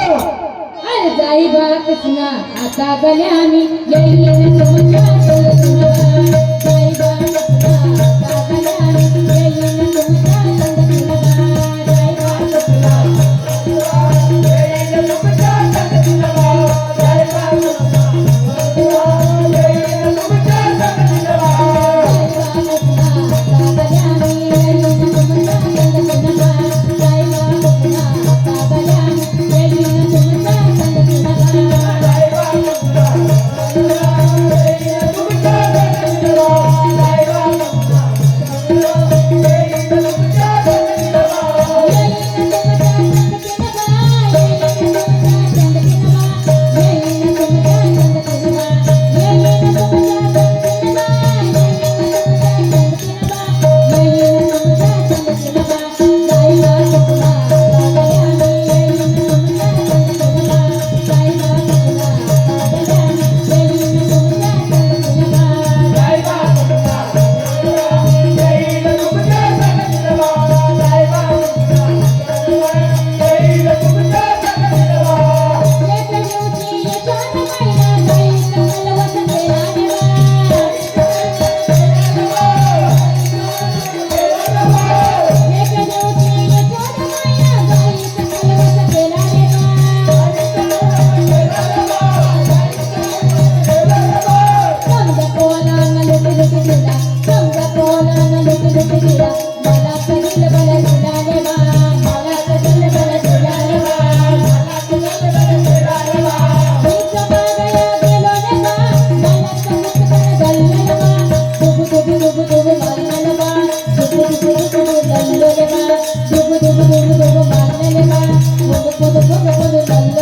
अरे जाई बा कृष्णा आता गल्यानी येईन तुमच्या संगतीला जाई बा कृष्णा आता गल्यानी येईन तुमच्या संगतीला जाई बा कृष्णा येईन तुमच्या संगतीला जाई बा कृष्णा येईन तुमच्या संगतीला जाई बा कृष्णा आता गल्यानी येईन तुमच्या संगतीला जाई बा कृष्णा आता गल्यानी येईन तुमच्या संगतीला जाई बा कृष्णा येईन तुमच्या संगतीला जाई बा Love